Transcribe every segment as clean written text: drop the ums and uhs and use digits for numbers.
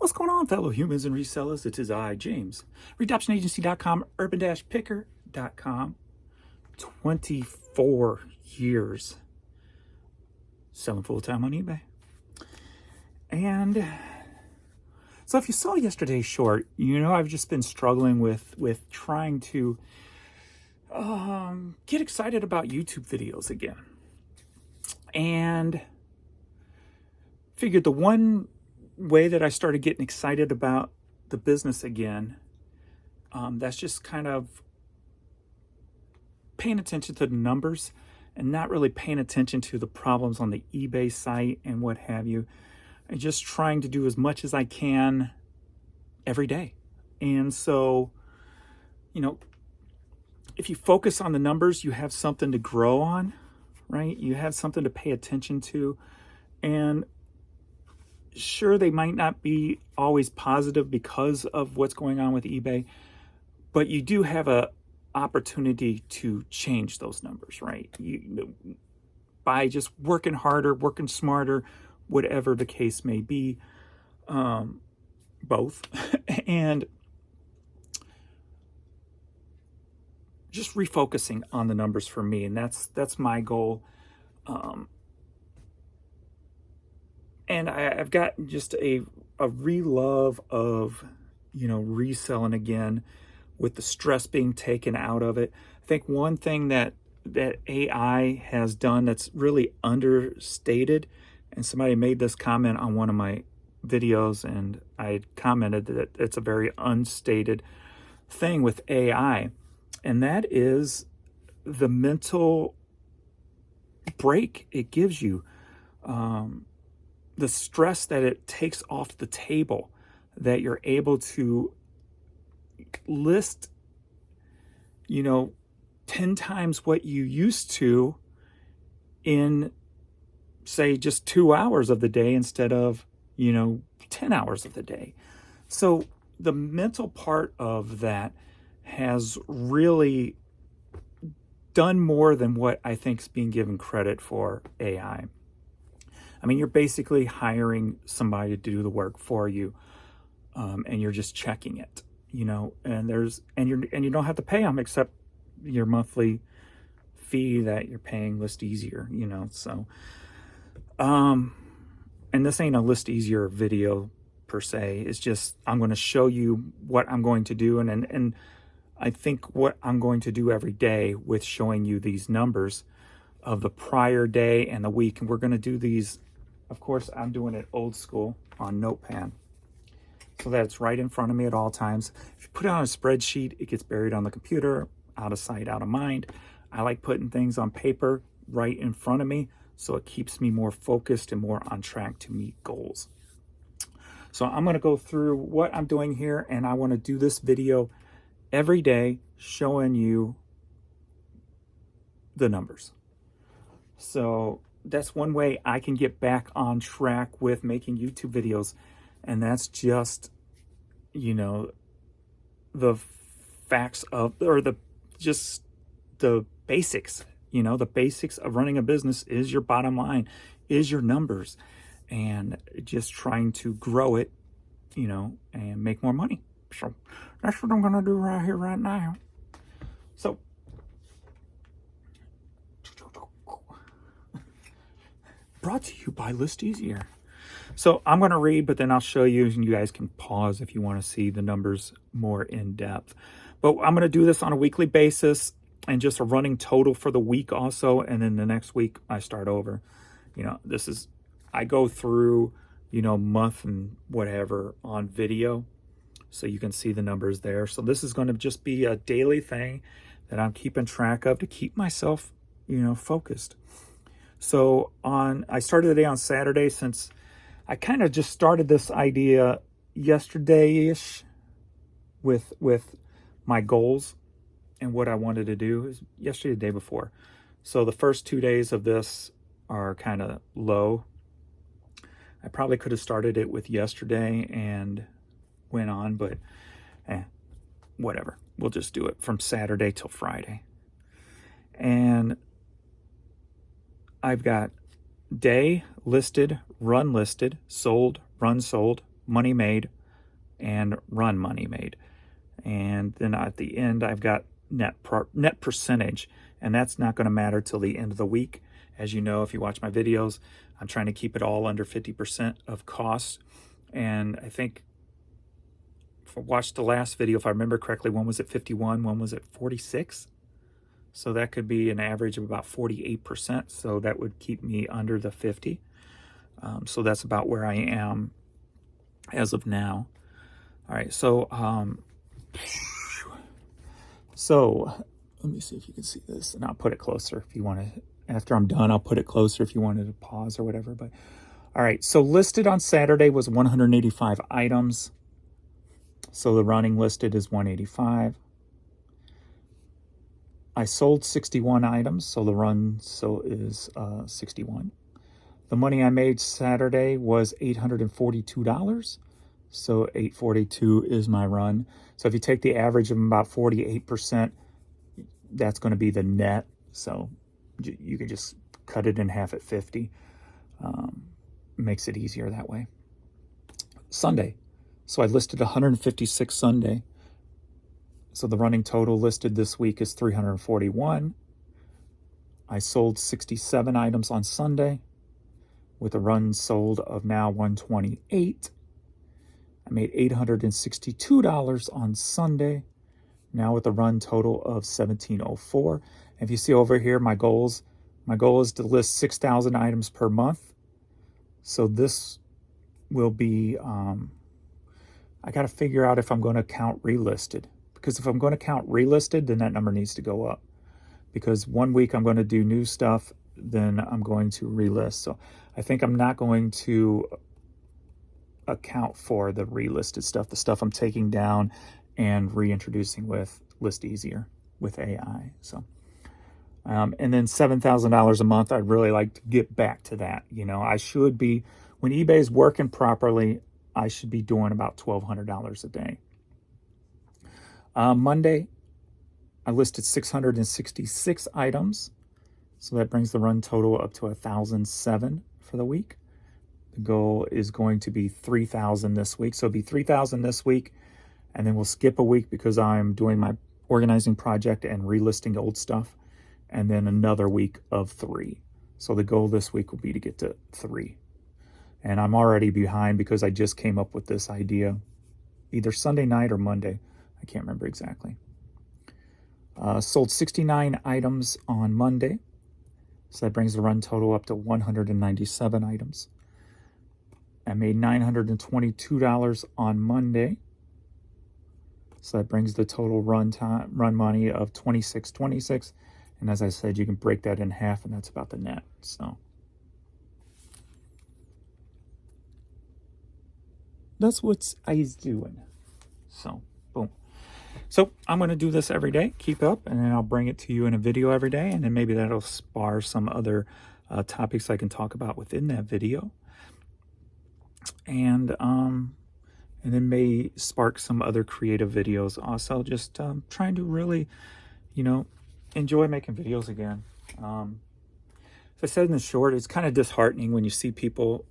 What's going on, fellow humans and resellers? It is I, James. ReadoptionAgency.com, urban-picker.com. 24 years selling full-time on eBay. And so if you saw yesterday's short, you know I've just been struggling with trying to get excited about YouTube videos again. And figured the one way that I started getting excited about the business again, that's just kind of paying attention to the numbers and not really paying attention to the problems on the eBay site and what have you, and just trying to do as much as I can every day. And so, you know, if you focus on the numbers, you have something to grow on, right? You have something to pay attention to. And sure, they might not be always positive because of what's going on with eBay, but you do have a opportunity to change those numbers, right? By just working harder, working smarter, whatever the case may be, both, and just refocusing on the numbers for me, and that's my goal. And I've got just a re-love of, reselling again, with the stress being taken out of it. I think one thing that AI has done that's really understated, and somebody made this comment on one of my videos, and I commented that it's a very unstated thing with AI, and that is the mental break it gives you. The stress that it takes off the table, that you're able to list, 10 times what you used to in, say, just 2 hours of the day instead of, 10 hours of the day. So the mental part of that has really done more than what I think is being given credit for AI. I mean, you're basically hiring somebody to do the work for you, and you're just checking it, and you don't have to pay them except your monthly fee that you're paying List Easier, so, and this ain't a List Easier video per se. It's just, I'm going to show you what I'm going to do. And I think what I'm going to do every day with showing you these numbers of the prior day and the week. And we're going to do these, of course, I'm doing it old school on Notepad, so that it's right in front of me at all times. If you put it on a spreadsheet, it gets buried on the computer, out of sight, out of mind. I like putting things on paper right in front of me, so it keeps me more focused and more on track to meet goals. So I'm going to go through what I'm doing here, and I want to do this video every day showing you the numbers. So that's one way I can get back on track with making YouTube videos, and that's just, the facts of, or the basics. The basics of running a business is your bottom line, is your numbers, and just trying to grow it, and make more money. So that's what I'm going to do right here, right now. So brought to you by List Easier. So I'm going to read, but then I'll show you, and you guys can pause if you want to see the numbers more in depth. But I'm going to do this on a weekly basis, and just a running total for the week also, and then the next week I start over. I go through, month and whatever on video, so you can see the numbers there. So this is going to just be a daily thing that I'm keeping track of to keep myself, focused. So I started the day on Saturday, since I kind of just started this idea yesterday-ish with my goals and what I wanted to do. Is yesterday, the day before. So the first 2 days of this are kind of low. I probably could have started it with yesterday and went on, but whatever. We'll just do it from Saturday till Friday. And I've got day listed, run listed, sold, run sold, money made, and run money made. And then at the end, I've got net percentage, and that's not going to matter till the end of the week. As you know, if you watch my videos, I'm trying to keep it all under 50% of cost. And I think if I watched the last video, if I remember correctly, one was at 51, one was at 46. So that could be an average of about 48%. So that would keep me under the 50. So that's about where I am as of now. All right, so let me see if you can see this, and I'll put it closer if you want to. After I'm done, I'll put it closer if you wanted to pause or whatever. But all right, so listed on Saturday was 185 items. So the running listed is 185. I sold 61 items, so the run is 61. The money I made Saturday was $842. So 842 is my run. So if you take the average of about 48%, that's going to be the net. So you can just cut it in half at 50. Makes it easier that way. Sunday. So I listed 156 Sunday. So the running total listed this week is 341. I sold 67 items on Sunday with a run sold of now 128. I made $862 on Sunday, now with a run total of 1704. If you see over here, my goal is to list 6,000 items per month. So this will be, I got to figure out if I'm going to count relisted. Because if I'm going to count relisted, then that number needs to go up. Because one week I'm going to do new stuff, then I'm going to relist. So I think I'm not going to account for the relisted stuff, the stuff I'm taking down and reintroducing with List Easier with AI. So, and then $7,000 a month, I'd really like to get back to that. You know, I should be, when eBay's working properly, I should be doing about $1,200 a day. Monday, I listed 666 items. So that brings the run total up to 1,007 for the week. The goal is going to be 3,000 this week. So it'll be 3,000 this week, and then we'll skip a week because I'm doing my organizing project and relisting old stuff, and then another week of 3. So the goal this week will be to get to 3. And I'm already behind because I just came up with this idea either Sunday night or Monday. I can't remember exactly. Sold 69 items on Monday. So that brings the run total up to 197 items. I made $922 on Monday. So that brings the total run money of $26.26. And as I said, you can break that in half, and that's about the net. So that's what I's doing. So boom. So I'm going to do this every day, keep up, and then I'll bring it to you in a video every day, and then maybe that'll spar some other topics I can talk about within that video, and then may spark some other creative videos. Also, just trying to really, enjoy making videos again. As I said in the short, it's kind of disheartening when you see people,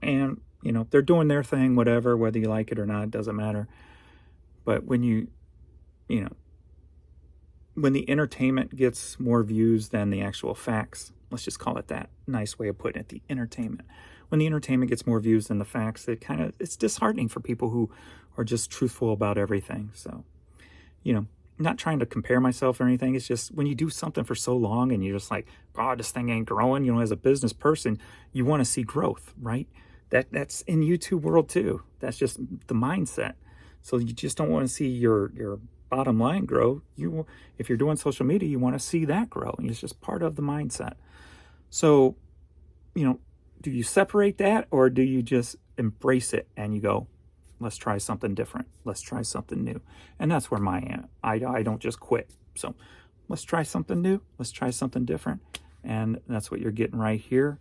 and they're doing their thing, whatever, whether you like it or not, it doesn't matter. But when when the entertainment gets more views than the actual facts, let's just call it that, nice way of putting it, the entertainment. When the entertainment gets more views than the facts, it's disheartening for people who are just truthful about everything. So, not trying to compare myself or anything. It's just when you do something for so long and you're just like, God, this thing ain't growing. As a business person, you want to see growth, right? That's in YouTube world too. That's just the mindset. So you just don't want to see your bottom line grow. If you're doing social media, you want to see that grow. And it's just part of the mindset. So, do you separate that, or do you just embrace it and you go, let's try something different. Let's try something new. And that's where I don't just quit. So let's try something new. Let's try something different. And that's what you're getting right here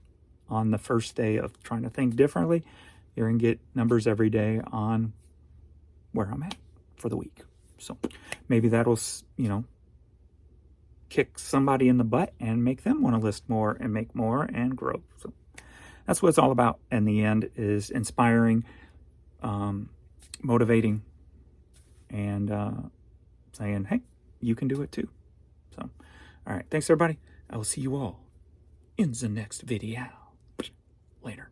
on the first day of trying to think differently. You're going to get numbers every day on where I'm at for the week. So maybe that'll, kick somebody in the butt and make them want to list more and make more and grow. So That's what it's all about in the end, is inspiring, motivating, and saying, hey, you can do it too. So, all right. Thanks, everybody. I will see you all in the next video. Later.